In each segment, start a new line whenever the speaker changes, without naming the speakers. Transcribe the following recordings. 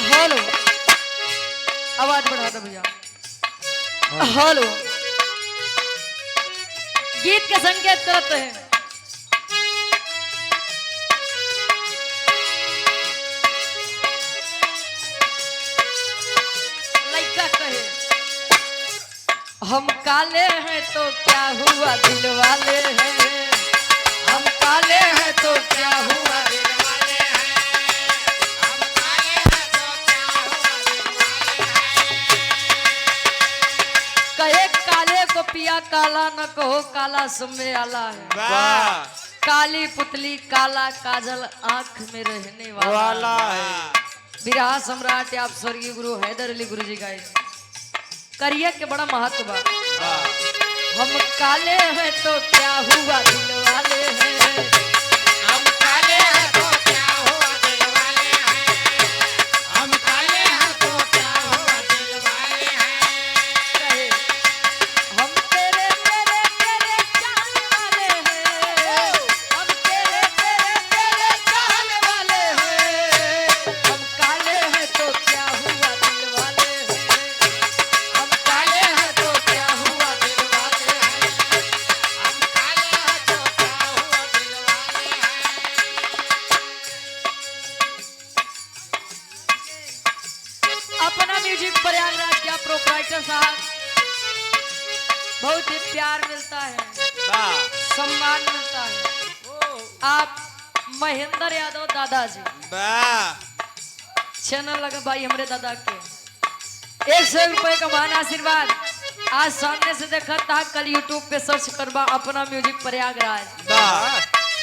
Hello, आवाज बढ़ा दो भैया। हेलो, गीत के संकेत करते हैं। लड़का कहे हम काले हैं तो क्या हुआ दिल वाले हैं, हम काले हैं तो क्या हुआ दिल वाले हैं, हम काले हैं तो क्या हुआ दिल वाले हैं। कहे काले को पिया काला न कहो काला सुमे आला है, काली पुतली काला काजल आंख में रहने वाला है। विराह सम्राट आप स्वर्गीय गुरु हैदर अली गुरु जी गाए करिए के बड़ा महत्व बा। हम काले हैं तो क्या हुआ दिल वाले हैं, हम काले हैं तो क्या हुआ दिल वाले हैं, हम काले हैं तो क्या हुआ दिल वाले हैं। हम तेरे तेरे तेरे चाहने वाले हैं, हम तेरे तेरे तेरे चाहने वाले हैं। हम काले हैं तो क्या हुआ दिल वाले हैं, हम काले हैं तो क्या हुआ दिल वाले हैं, हम काले हैं तो क्या हुआ दिल वाले हैं। अपना म्यूजिक प्रयागराज के प्रोपराइटर साहब बहुत ही प्यार मिलता है, सम्मान मिलता है। आप महेंद्र यादव दादाजी चैनल लगा भाई हमारे दादा के 100 रुपए का मान आशीर्वाद। आज सामने से देखा था, कल यूट्यूब पे सर्च करवा अपना म्यूजिक प्रयागराज।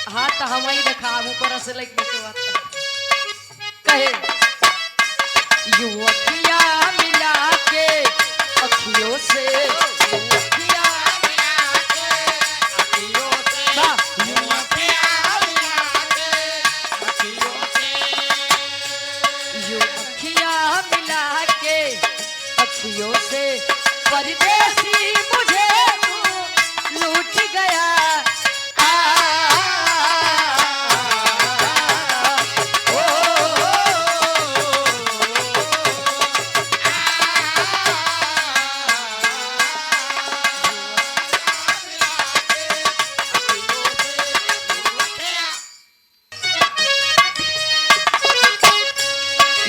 हाँ तो हम ही देखा ऊपर से लाइक नीचे बात कहे युवकिया मिला के अखियों से, युवकिया मिला के अखियों से, युवकिया मिला के अखियों से, युवकिया मिला के अखियों से परदेसी मुझे तू लूट गया।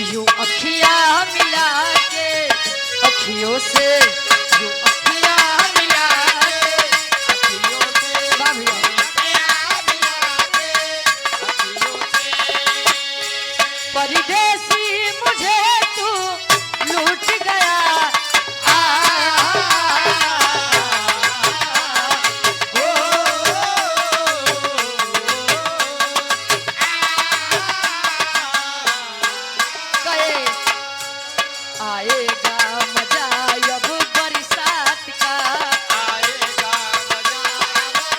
यूं अखियां मिला के अखियों से, यूं अखियां मिला के अखियों से, परदेसी मुझे तू लूट गया। आएगा मजा अब बरसात का, आएगा मजा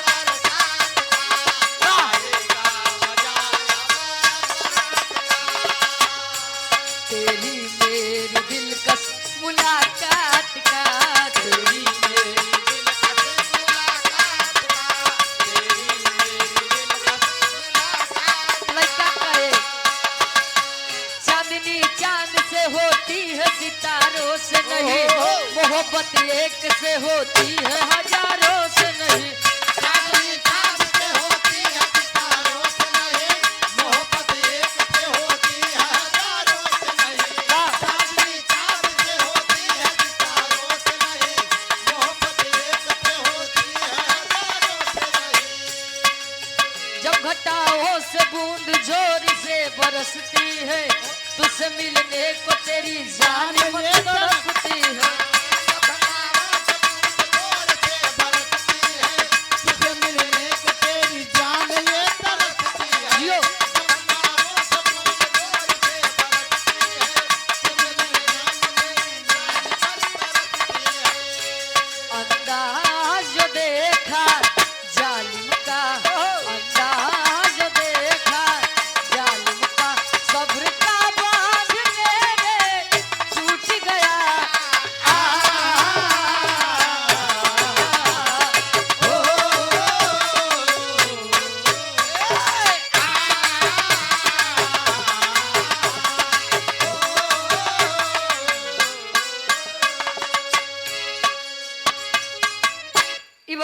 बरसात का, आएगा मजा तेरी मेरी दिलकश मुलाकात का, तेरी मेरी दिलकश मुलाकात का, तेरी मेरी दिलकश मुलाकात। लड़का कहे चांदनी चांद से होती है सितारों से नहीं, मोहब्बत एक से होती है हजारों से नहीं। चांदनी चांद से होती है सितारों से नहीं, मोहब्बत एक से होती है हजारों से नहीं। चांदनी चांद से होती है सितारों से नहीं, मोहब्बत एक से होती है हजारों से नहीं। जब घटाओं से बूंद जोर से बरसती है, तुझसे मिलने को तेरी जान तरसती है। तुझसे मिलने को तेरी जान ये तरसती है। अंदाज जो देखा जालिम का, अंदाज जो देखा जालिम का, सब्र का बांध मेरे टूट गया।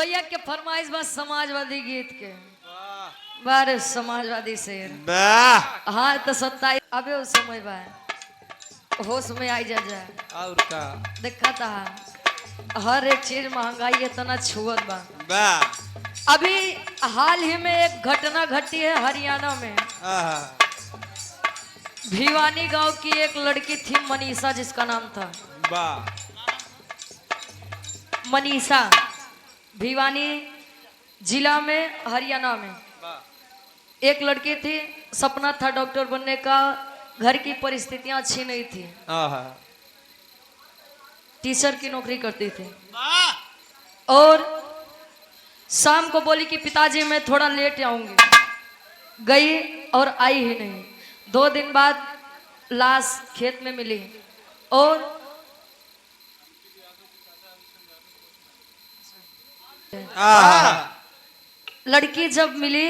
भैया के फरमाइश बस समाजवादी गीत के बारे समाजवादी शेर हाँ तो 27 अबे उस समय बा होश में आई जा
और का
देखा था हर एक चीज महंगाई इतना छुअत बा अभी हाल ही में एक घटना घटी है हरियाणा में भिवानी गांव की एक लड़की थी मनीषा जिसका नाम था मनीषा भिवानी जिला में हरियाणा में एक लड़की थी सपना था डॉक्टर बनने का घर की परिस्थितियां अच्छी नहीं थी टीचर की नौकरी करती थी और शाम को बोली कि पिताजी मैं थोड़ा लेट आऊंगी गई और आई ही नहीं 2 दिन बाद लाश खेत में मिली और लड़की जब मिली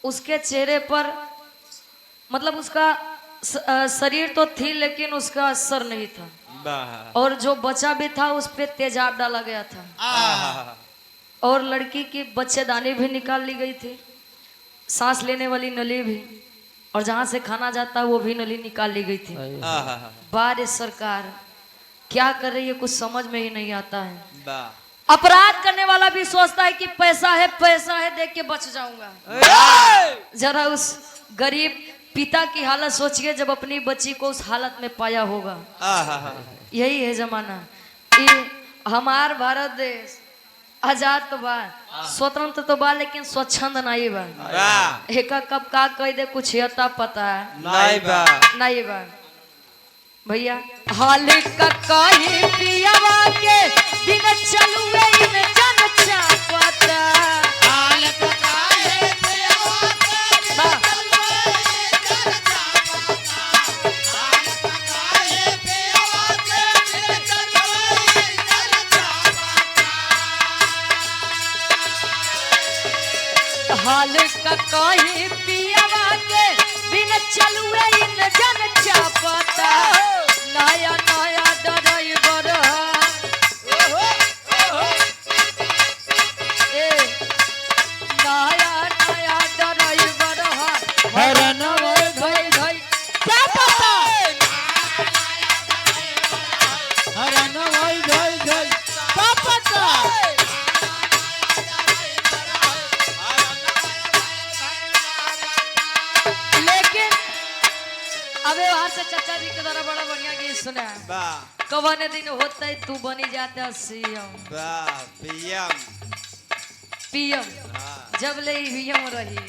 उसके चेहरे पर मतलब उसका शरीर तो थी लेकिन उसका असर नहीं था और जो बच्चा भी था उस पे तेजाब डाला गया था और लड़की की बच्चेदानी भी निकाल ली गई थी सांस लेने वाली नली भी और जहां से खाना जाता वो भी नली निकाल ली गई थी बार सरकार क्या कर रही है कुछ समझ में ही नहीं आता है अपराध करने वाला भी सोचता है कि पैसा है देख के बच जाऊंगा जरा उस गरीब पिता की हालत सोचिए जब अपनी बच्ची को उस हालत में पाया होगा यही है जमाना ये हमार भारत देश आजाद तो बा स्वतंत्र तो बा लेकिन स्वच्छंद नहीं बा एका कब का कह दे कुछ अता पता है नहीं बा भैया हाल का कहीं पियावा के दिन चलुए इन जन चापता हाल का कहीं पियावा के हाल का कहीं पियावा के दिन चलुए इन जन चापता नया नया ड्राइवर नया नया ड्राइवर हरन भाई भाई क्या पता हरन भाई भाई भाई क्या पता लेकिन अबे वहां से चाचा जी के द्वारा बड़ा बढ़िया गीत सुना कवन दिन होता है तू बनी जाता सीएम पीएम जब ले वीएम रही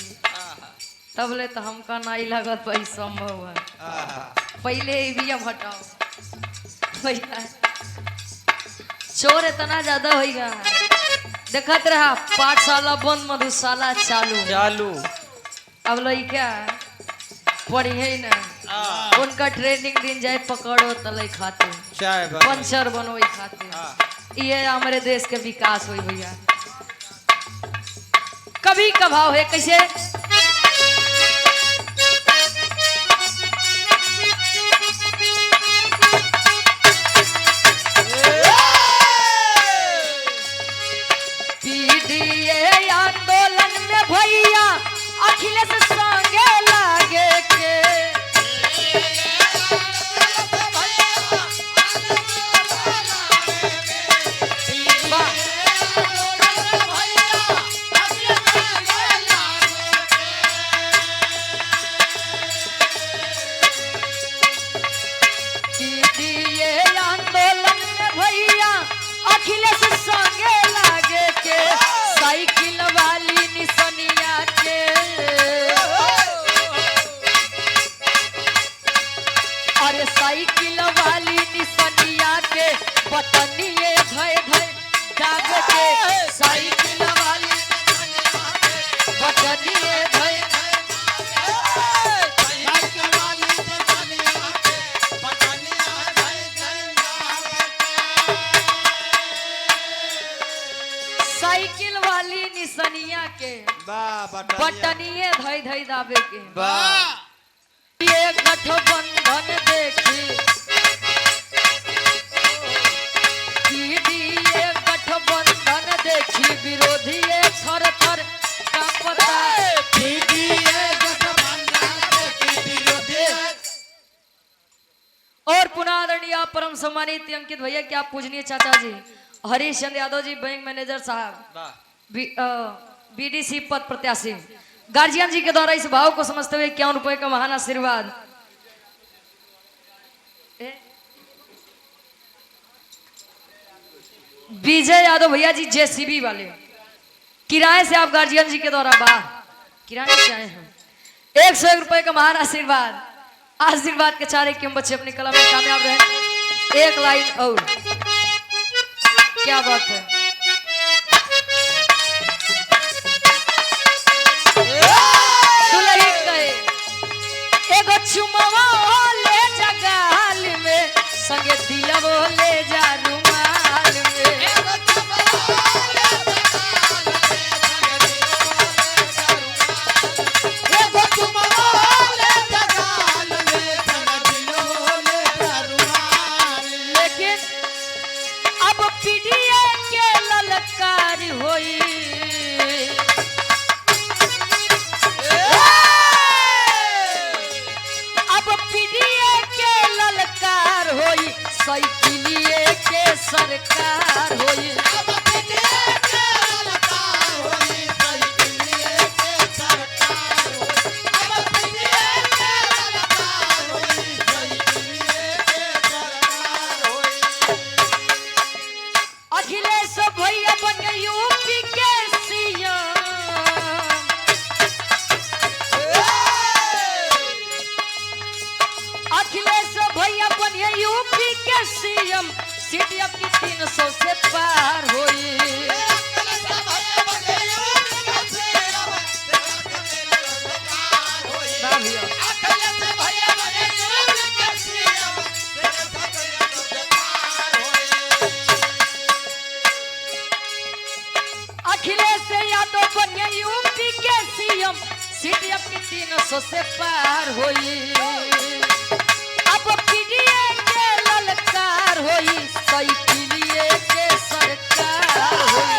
तब ले तो हमका नहीं लगत भाई संभव है पहले ईवीएम हटाओ भैया चोर इतना ज्यादा हो गया देखत रहा पाठशाला बंद मधुशाला चालू अब लो क्या पढ़िए ना उनका ट्रेनिंग दिन जाए पकड़ो तले खाते पंचर बनो खाते ये हमारे देश के विकास हुई भैया कभी कभाव है कैसे पीडीए आंदोलन में भैया अखिलेश संगे लागे के आंदोलन में भैया अखिलेश संगे लागे के साइकिल वाली निसनिया के अरे साइकिल वाली निसनिया के बटनिए धय धय दाग के साइकिल वाली बटनिए धय साइकिल वाली निसनिया के बटनिए धई धई दाबे के ये गठबंधन देखी ये गठबंधन देखी और पुनः आदरणीय परम सम्मानित अंकित भैया क्या पूजनीय चाचा जी हरीश चंद्र यादव जी बैंक मैनेजर साहब बीडीसी पद प्रत्याशी गार्जियन जी के द्वारा इस भाव को समझते हुए 51 रुपए का महान आशीर्वाद। विजय यादव भैया जी जेसीबी वाले किराए से आप गार्जियन जी के द्वारा किराए से आए हैं 101 रुपए का महान आशीर्वाद। आशीर्वाद के चारे क्यों बच्चे अपनी कला में कामयाब रहे। एक लाइन और क्या बात है। दुल्ही कहे एगो चुमावा ले जा गाल में संगे दिलवो ले जा रुमाल में। साइकिलिए के सरकार होई अखिलेश भैया बन यूपी के सीएम। अखिलेश भैया बन यूपी के सीएम सीट अब की 300 से पार हुई। अखिलेश यादव बन यूपी के सीएम सीट अब की 300 से पार हुई। अब पीडीए के ललकार होई साइकिलिए के सरकार होई।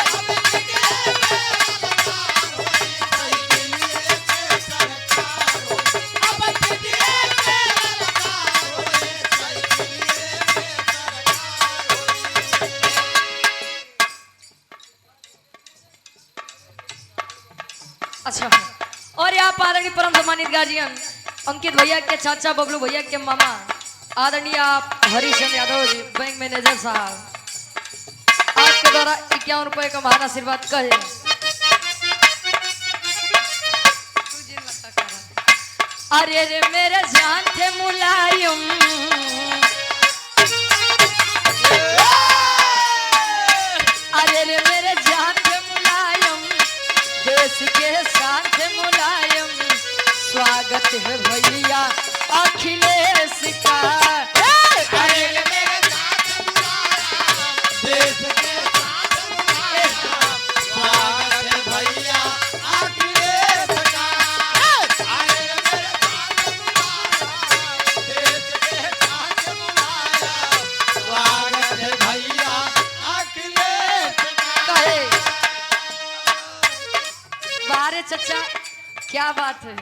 अच्छा और यहाँ आदरणीय परम सम्मानित गार्जियन अंकित भैया के चाचा बबलू भैया के मामा आदरणीय आप हरीश चंद्र यादव जी बैंक मैनेजर साहब आपके द्वारा 51 रुपए का महान आशीर्वाद कहे। अरे रे मेरे जान थे मुलायम अरे रे मेरे जान थे मुलायम देश के शान थे मुलायम स्वागत है भैया अखिलेश का। अरे मेरे देश के स्वागत है भैया अखिलेश का। अरे देश के स्वागत है भैया अखिलेश का। बारे चचा क्या बात है।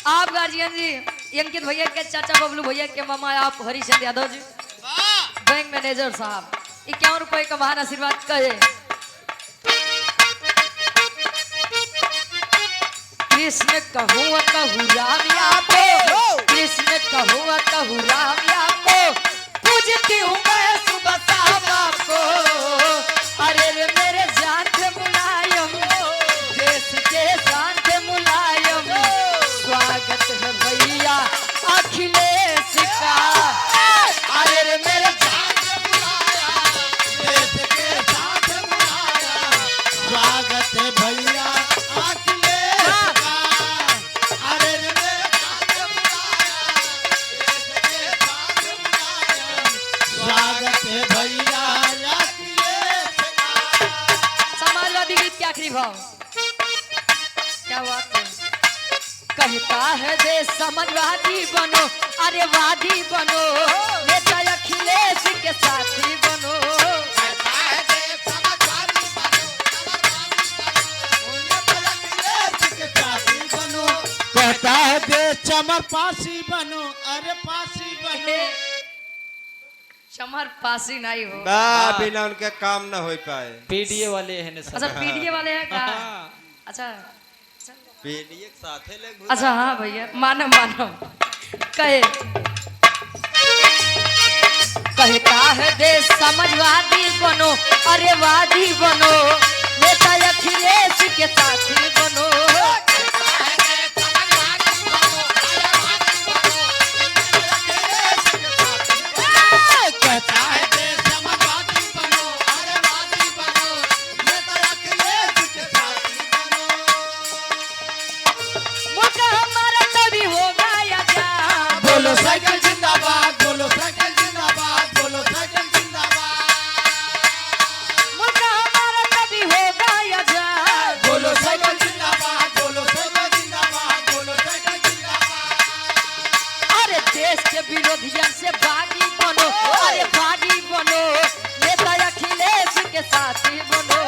आप गार्जियन जी अंकित भैया के चाचा बबलू भैया के मामा आप हरीश चंद्र यादव जी बैंक मैनेजर साहब 51 रुपए का महान आशीर्वाद कहे। कृष्ण कहूँ कहूँ राम आपको कृष्ण कहूँ कहूँ राम आपको पूजती हूँ मैं सुबह शाम आपको। अरे रे मेरे जान थे मुलायम देश के शान थे मुलायम स्वागत है भैया अखिलेश का। अरे रे मेरे जान थे मुलायम देश के शान थे मुलायम स्वागत है भैया अखिलेश का। अरे रे मेरे जान थे मुलायम देश के शान थे मुलायम स्वागत है भैया अखिलेश का। समाजवादी गीत के आखिरी भाव क्या बात है। कहता है देश समाजवादी बनो अरे वादी बनो नेता अखिलेश के साथी बनो। कहता है देश समाजवादी बनो कहता है देश चमर पासी बनो अरे पासी बनो। चमर पासी नहीं हो
बिना उनके काम ना हो पाए।
पीडीए वाले हैं
अच्छा पीडीए वाले हैं का अच्छा
पीडीए के साथ है ले।
अच्छा हाँ भैया मानो मानो कहे कहता है देश समझवादी बनो अरे वादी बनो नेता अखिलेश के साथी बनो
बोलो साइकिल जिंदाबाद, बोलो साइकिल जिंदाबाद, बोलो साइकिल जिंदाबाद।
मुल्क हमारा कभी होगा आजाद
बोलो साइकिल जिंदाबाद, बोलो साइकिल जिंदाबाद, बोलो साइकिल जिंदाबाद।
अरे देश के विरोधियों से बागी बनो अरे बागी बनो नेता अखिलेश के साथी बनो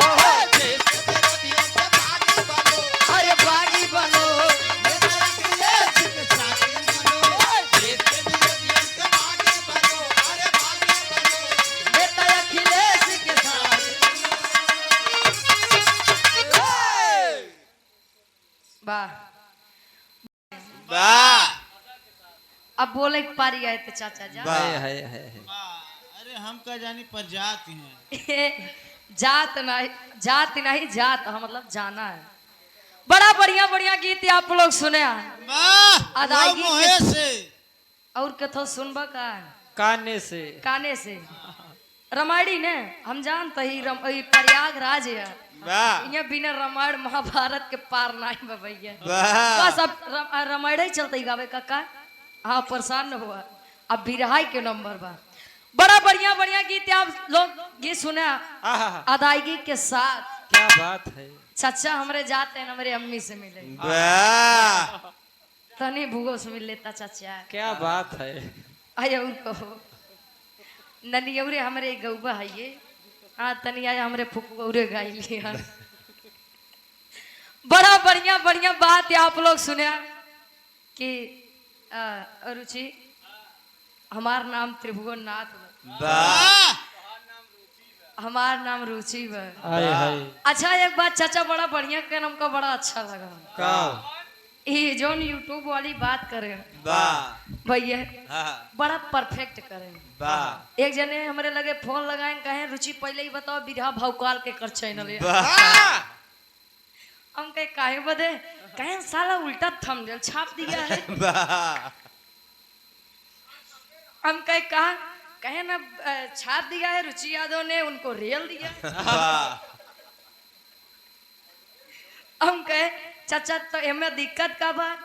देश के विरोधियों से बागी बनो,
अरे बागी बनो
नेता अखिलेश के साथी बनो। देश के विरोधियों से बागी बनो, अरे बागी बनो।
नेता अखिलेश के साथी वाह अब बोले एक पारी आए थे चाचा जा
है। अरे हम का जानी पर जात हैं।
जात नहीं जात हाँ मतलब जाना है। बड़ा बढ़िया बढ़िया गीत आप लोग सुने अदायगी
से
और कथो सुनबा का
काने से
रामायणी ने हम जानते ही प्रयागराज है यहाँ बिना रामायण महाभारत के पार नहीं भैया बस अब रामायण ही चलते गावे का हाँ परेशान न हुआ अब बिरहाई के नंबर बा बड़ा बढ़िया बढ़िया गीत आप लोग ये सुने अदायगी के साथ।
क्या बात है।
चाचा हमारे जाते हैं हमारे अम्मी से मिले तनी भूगो से मिल लेता चाचा।
क्या बात है।
आया उनको ननियौरे हमारे गौबा है ये हाँ तनी आया हमारे फुकौरे गाई लिया बड़ा बढ़िया बढ़िया बात आप लोग सुने कि रुचि हमार नाम त्रिभुवन नाथ हमार नाम रुचि अच्छा एक बात चाचा बड़ा बढ़िया के नाम का बड़ा अच्छा लगा ये जो यूट्यूब वाली बात करे भैया बड़ा परफेक्ट करे। एक जने हमारे लगे फोन लगाए कहे रुचि पहले ही बताओ बिरहा भौकाल के कर चैनल हम कहे काहे बदे कहे साला उल्टा थंबनेल छाप दिया है हम कहे ना छाप दिया है रुचि यादव ने उनको रेल दिया हम कहे चाचा तो हमें दिक्कत का बात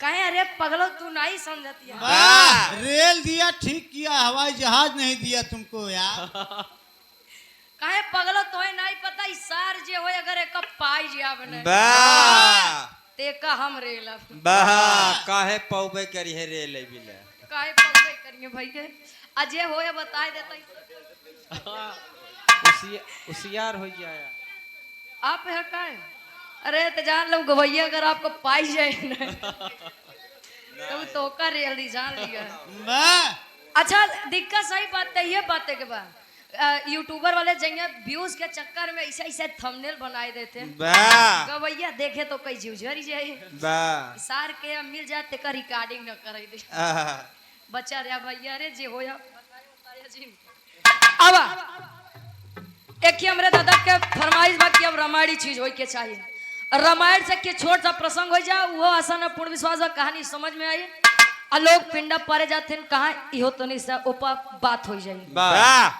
कहे अरे पगलो तू नहीं समझती
रेल दिया ठीक किया हवाई जहाज नहीं दिया तुमको यार
कहे पगलो तो नहीं पता सार जे हो अगर एक पाई जे आपने ते का हम रेल
काहे पौबे करी है रेल बिना
काहे पौबे करिए भैया अजय हो या बताए देता
उसियार हो जाया
आप है काहे अरे तो जान लो गवैया अगर आपको पाई जाए ना तो का रेल दी जान लिया। अच्छा दिक्कत सही बात है ये बात है के बाद यूट्यूबर वाले जगह व्यूज के चक्कर में ऐसे ऐसे थंबनेल बनाए देते गवैया देखे तो कई जीवझर जाए सार के मिल जाए तेका रिकॉर्डिंग न करे दे बच्चा रे भैया रे जे होया अब एक ही हमरे दादा के फरमाइश बा कि अब रामायणी चीज होय के चाहिए रामायण से के छोट सा प्रसंग हो जा वो आसान पूर्ण विश्वास कहानी समझ में आई आ लोग पिंडा पारे जाते हैं कहाँ इहो तो नहीं सा ओपा बात हो जाए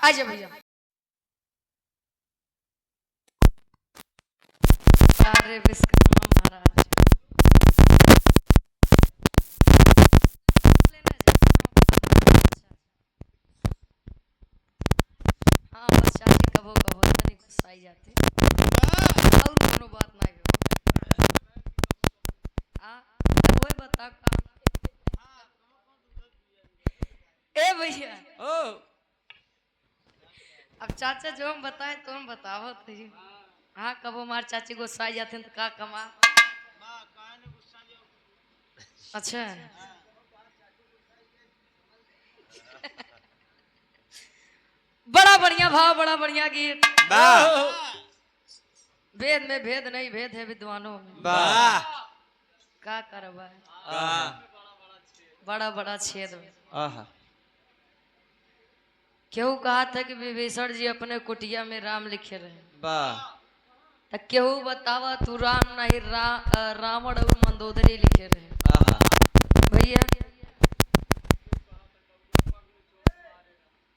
आजा भैया अरे विश्वकर्मा महाराज हाँ बस चाची कबो कबो तनी गुस्साई जाते और कोनो बात नहीं हाँ वो बता ए भैया अब चाचा जो हम बताए तुम बताओ हाँ कब हमारे चाची गुस्सा जाते हैं तो का कमा अच्छा भैया भाव बड़ा बढ़िया गीत।
वाह
वेद में भेद नहीं, भेद है विद्वानों में।
वाह
का करवा है
आहा
बड़ा बड़ा छेद में।
आहा
केहू कहा था कि विभीषण जी अपने कुटिया में राम लिखे रहे,
वाह
तो केहू बतावा तू राम नहीं रावण और मंदोदरी लिखे रहे।
आहा
भैया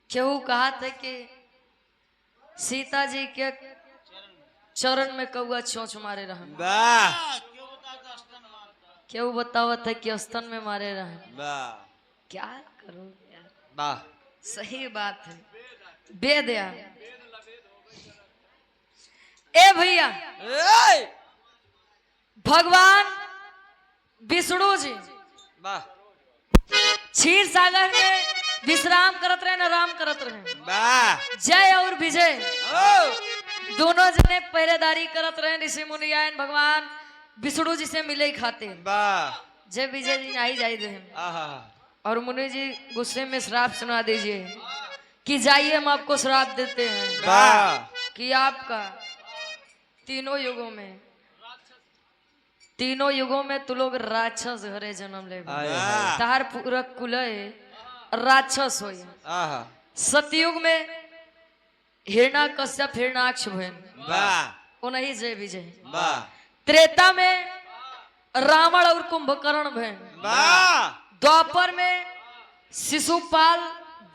केहू कहा था कि सीता जी के चरण में कौआ चोंच मारे रहा,
वाह
केहू बतावा था कि स्तन में मारे रहा।
वाह
क्या करो यार,
वाह
सही बात है, वेद यार। ए भैया भगवान विष्णु जी
वाह
क्षीर सागर में विश्राम करत रहे, न राम करत रहे।
वाह
जय और विजय
ओ
दोनों जने पहरेदारी करत रहे। ऋषि मुनि आयन भगवान विष्णु जी से मिले खाते।
वाह
जय विजय जी आई जाए रहे
आहा
और मुनि जी गुस्से में श्राप सुना दीजिए कि जाइए हम आपको श्राप देते हैं
वाह
कि आपका तीनों युगों में तू लोग राक्षस घरे जन्म ले,
वाह
तार पूरा कुलय राक्षस हो।
आहा
सतयुग में हिरणा कश्यप हिरणाक्ष भयन
वाह
उन्हीं जय विजय।
वाह
त्रेता में रावण और कुंभकर्ण भयन।
वाह
द्वापर में शिशुपाल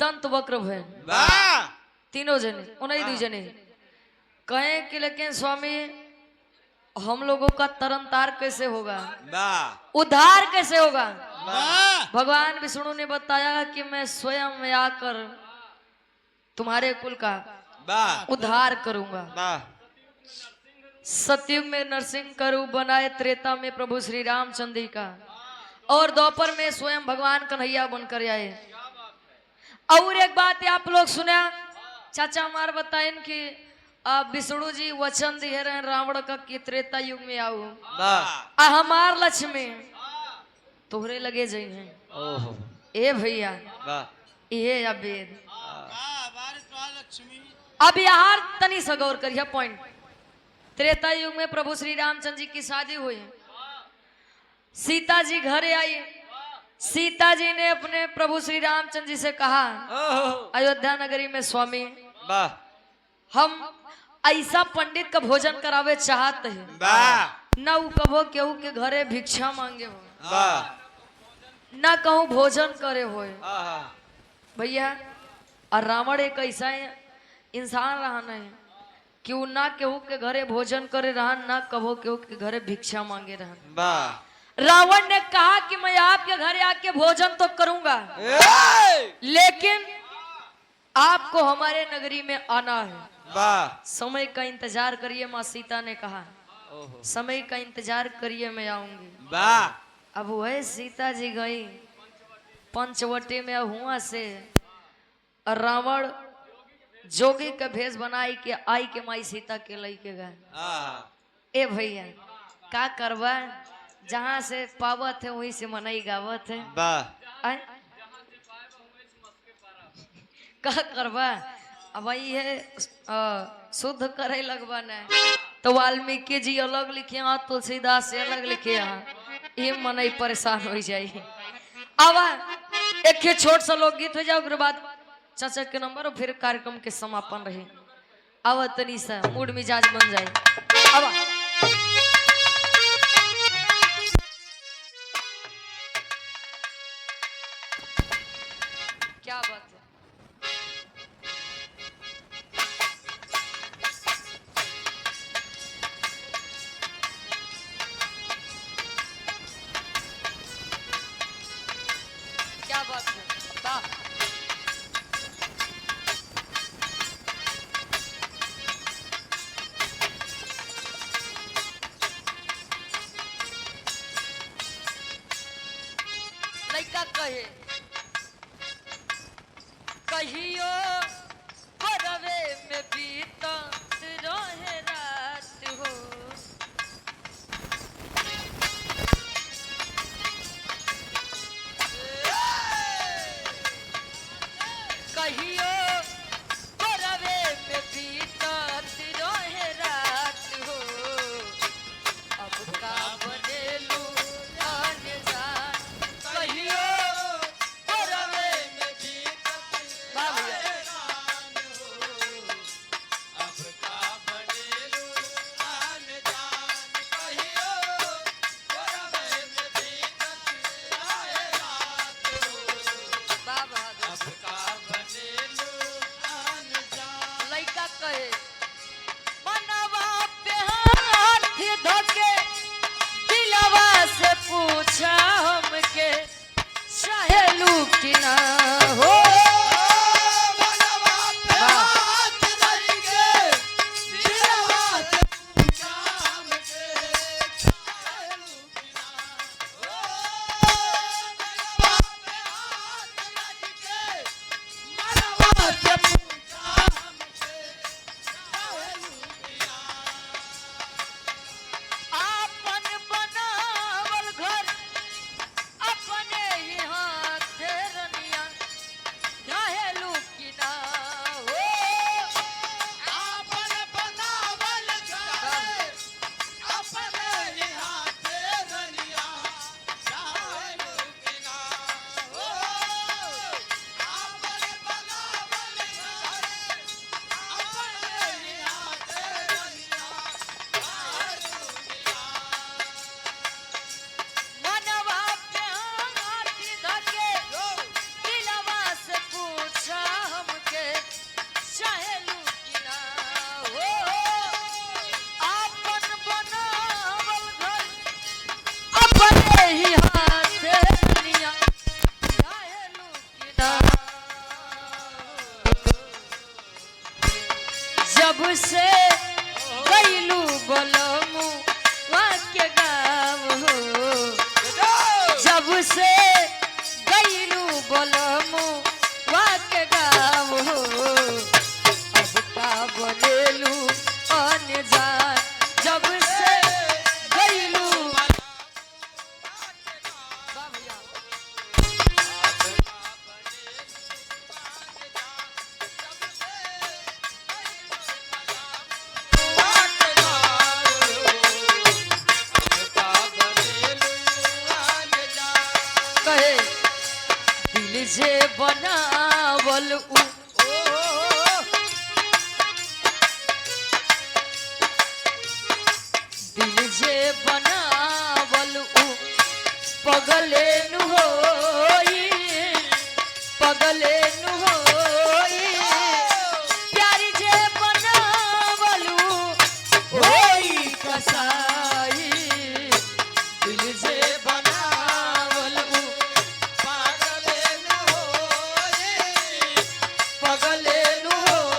दंत वक्र भयन।
वाह
तीनों जने उन्हीं दो जने कहे कि लेकिन स्वामी हम लोगों का तरनतार कैसे होगा,
वाह
उद्धार कैसे होगा।
वाह
भगवान विष्णु ने बताया कि मैं स्वयं में आकर तुम्हारे कुल का
वाह
उद्धार करूंगा।
वाह
सतयुग में नरसिंह का रूप बनाए, त्रेता में प्रभु श्री रामचंद्र जी का, और दोपहर में स्वयं भगवान कन्हैया बनकर आए। और एक बात आप लोग सुना, चाचा हमार बताएं कि विष्णु जी वचन दिए रहे रावण का कि त्रेता युग में आऊ,
वाह
हमार लक्ष्य में तोहरे लगे जाइ हैं।
ओहो
ए भैया
वाह
ये या वेद। अब यहाँ तनी सा गौर करिए पॉइंट। त्रेता युग में प्रभु श्री रामचंद्र जी की शादी हुई, सीता जी घर आई। सीता जी ने अपने प्रभु श्री रामचंद्र जी से कहा
ओहो
अयोध्या नगरी में स्वामी
वाह
हम ऐसा पंडित का भोजन करावे चाहते हैं,
वाह
न उ कभो केहू के घरे भिक्षा मांगे हो,
वाह
न कहूँ भोजन करे हो।
आहा
भैया और रावण एक ऐसा इंसान रहा नहीं कि वो ना केहू के घरे भोजन करे रहा, ना कभो केहू के घरे भिक्षा मांगे रहा।
वाह
रावण ने कहा कि मैं आपके घरे आके भोजन तो करूंगा, लेकिन आपको हमारे नगरी में आना है।
वाह
समय का इंतजार करिए, माँ सीता ने कहा
ओहो
समय का इंतजार करिए मैं आऊंगी।
वाह
अब वह सीता जी गई पंचवटी में, हुआ से रावण जोगी का भेष बनाई के आई के माई सीता के लई के गए।
आहा
ए भैया का करवा, जहाँ से पावत है वहीं से मनई गावत है।
वाह
आय? का करवा, अब ये शुद्ध करे लगवा न, तो वाल्मीकि जी अलग लिखे हैं, तुलसीदास से अलग लिखे हैं, ये मनई परेशान हो जाए। अब एक छोट सा लोकगीत हो जाओ, फिर बाद चाचा के नंबर और फिर कार्यक्रम के समापन रहे। अब तनी सा मूड मिजाज बन जाए। अब क्या बात है, क्या बात है, वाह। लइका कहे कहियो परवे में बीतत रहे रात हो, कहियो परवे
से पूछा हमसे काहे लुटिया
आपन बनावल घर अपने ही हाथ रनिया चाहे लुकिना हो
आपन बनावल घर अपने ही हाथे रनिया चाहे लुकिना हो आपन बनावल घर अपने ही हाथे रनिया चाहे लुकिना
मनवा पे हाथ धके दिलवा से पूछा हमके चाहे लुकिना हो आपन बनावल घर अपने ही हाथ रनिया चाहे लुकिना जब से गईलू बोलमू वाक्य गाँव हो जब से गईलू बोलमू वाक्य गाँव हो अब का बोलेलू अन्य जान जब से गईलू कहे दिल से बनावल उ दिल से बनावल उ पगले नु होई पगले नु होई प्यारी जे बनावल उ होई कसाई दिल से बनावल उ पगले नु होई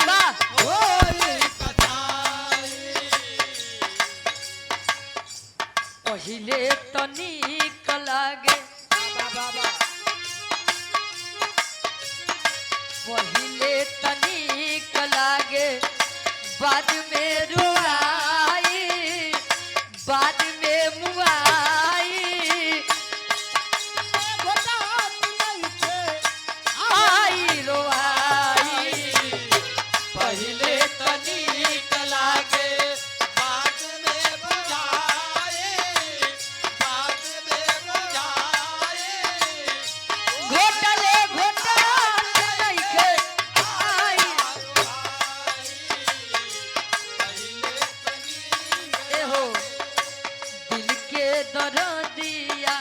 वाह पहिले तो नीक लागे पहिले तो नीक लागे बाद में रुआई बाद में मुआई आई रोआई पहिले तो नीक लागे घोटले घोटाल नइखे आई एहो दिल के दर्दिया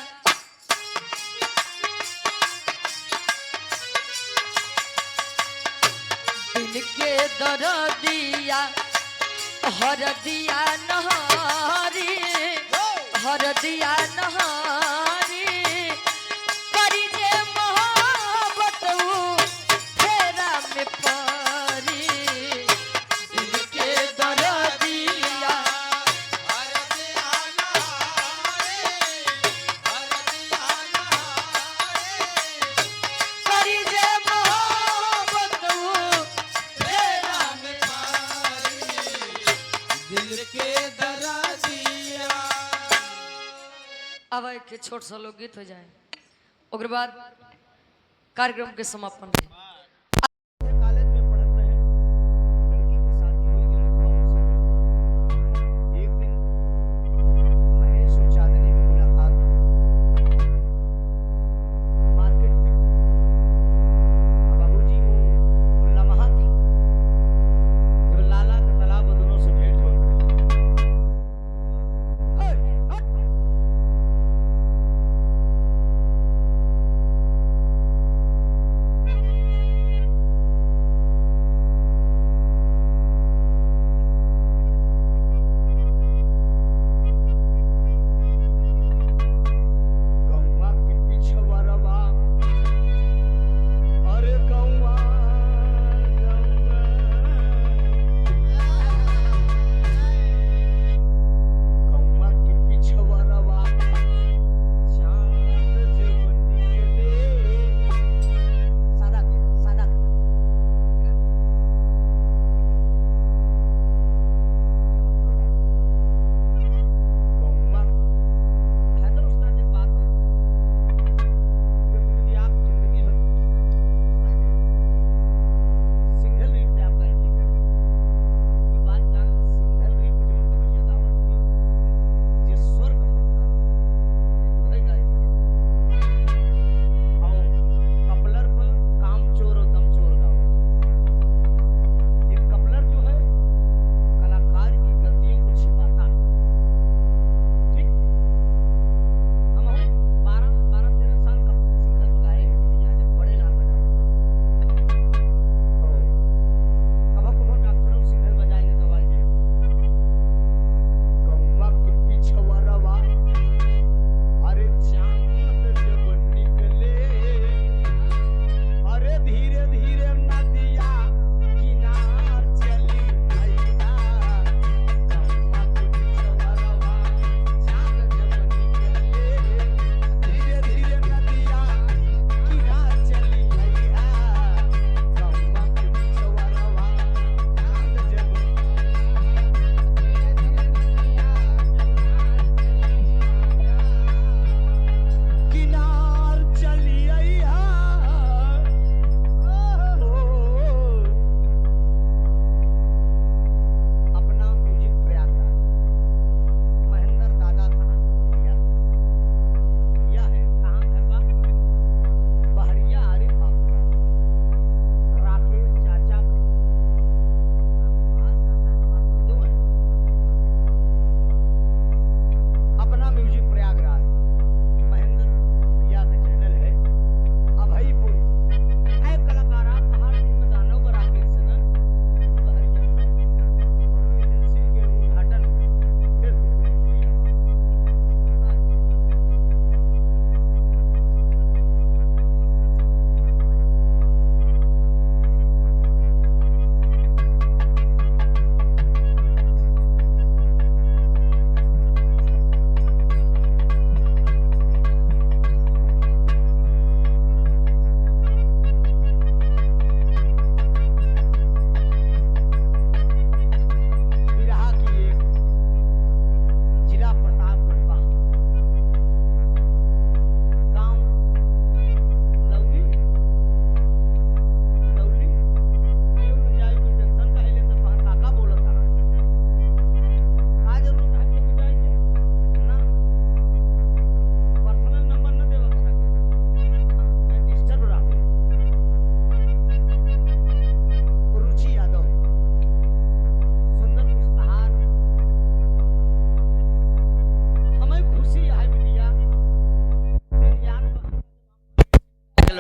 दिल के दर्दिया हर दिया नहारी हर दिया नहारी करी जे मोहब्बत उ फेरा में परी दिल के दर्दिया करी जे मोहब्बत उ फेरा में
दिल के दर्दिया
अब एक छोट सा लोक गीत हो जाए ओकर बाद कार्यक्रम के समापन है
कॉलेज में पढ़त रहे लड़की के शादी हुई लड़का उससे मिला। एक दिन महेश और चांदनी में मुलाकात हुई मार्केट में। अब बाबूजी वो लम्हा थी जब लाला का तालाब दोनों से भेंट हो गए।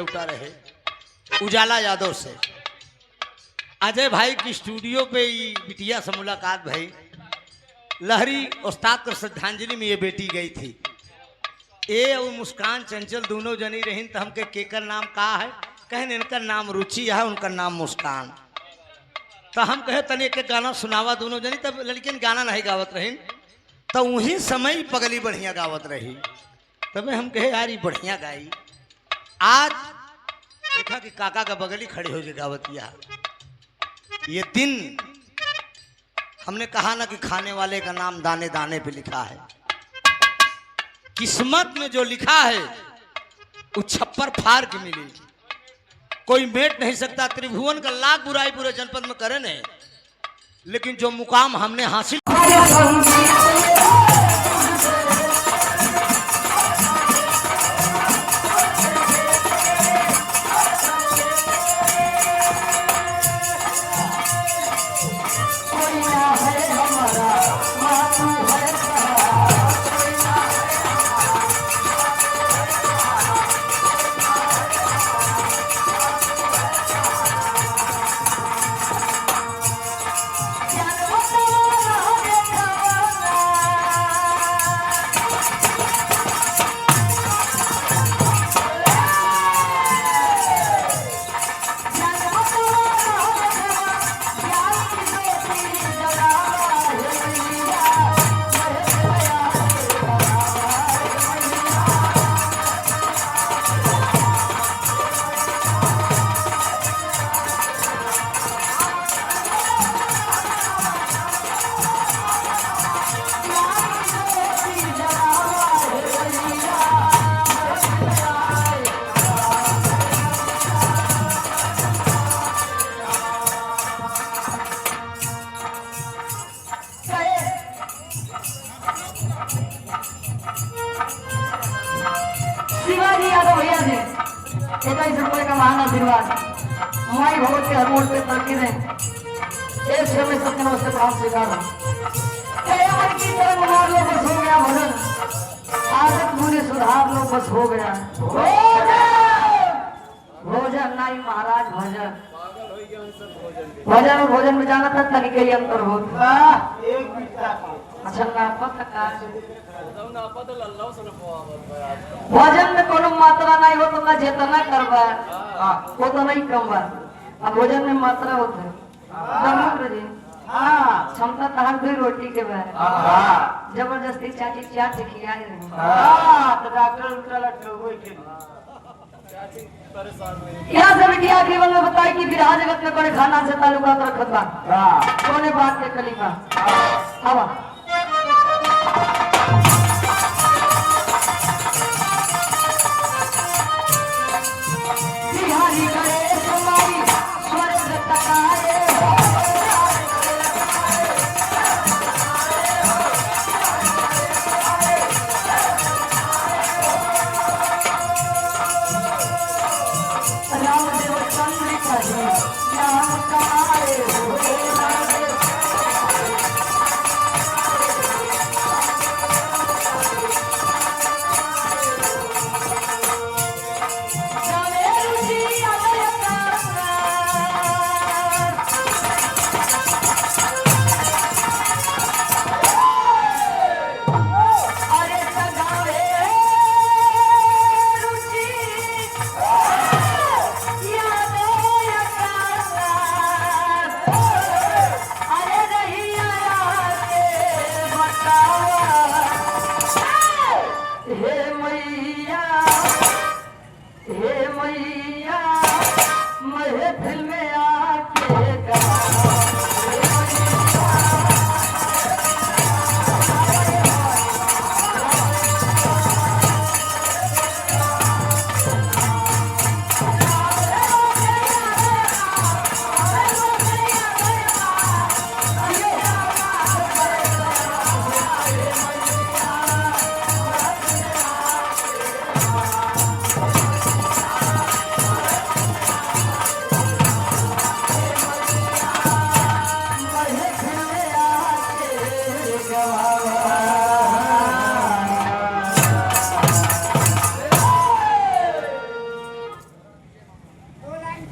न्योता रहे उजाला यादव से। अजय भाई की स्टूडियो पे ही बिटिया से मुलाकात भाई। लहरी उस्ताद को श्रद्धांजलि में ये बेटी गई थी। ए और मुस्कान चंचल दोनों जनी रहीन तो हमके केकर नाम का है, कहें इनका नाम रुचि है, उनका नाम मुस्कान। तो हम कहे तनी एक गाना सुनावा दोनों जनी, तब लड़किन गाना नहीं गावत रहीन, तो वही समय पगली बढ़िया गावत रही। तब हम कहे यार ये बढ़िया गाई। आज देखा कि काका का बगली खड़े हो गए गावतिया। ये दिन हमने कहा ना कि खाने वाले का नाम दाने दाने पे लिखा है। किस्मत में जो लिखा है वो छप्पर फाड़ के मिली, कोई मेट नहीं सकता। त्रिभुवन का लाख बुराई पूरे जनपद में करे नहीं, लेकिन जो मुकाम हमने हासिल
शिवाजी यादव भैया जी 21 रुपए का महान आशीर्वाद हमारी भगवत के हर मोड़ पे तड़के ने एक से में सबके नमस्ते प्रणाम स्वीकार हो। मन की तरंग मार लो बस हो गया भजन, आदत बुरी सुधार लो बस हो गया भोजन नहीं महाराज भजन। भजन और भोजन में जाना था तनिक ही अंतर हो। अच्छा नापत का भोजन में कोनो मात्रा नहीं हो तो ना जितना करवा वो तो नहीं कम बा। अब भोजन में मात्रा होता है जी क्षमता तहार भी रोटी के बाद जबरदस्ती चाची चाट खिला यहाँ से बिटिया जीवन में बताई कि विराह जगत में कोई खाना से ताल्लुकात रखत बा कोने बात के कलीमा हवा बिहारी करे समाई स्वर्ग तकाए राम देव चंद्र कहे नाम कमाए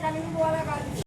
कलिंग वाला गाड़ी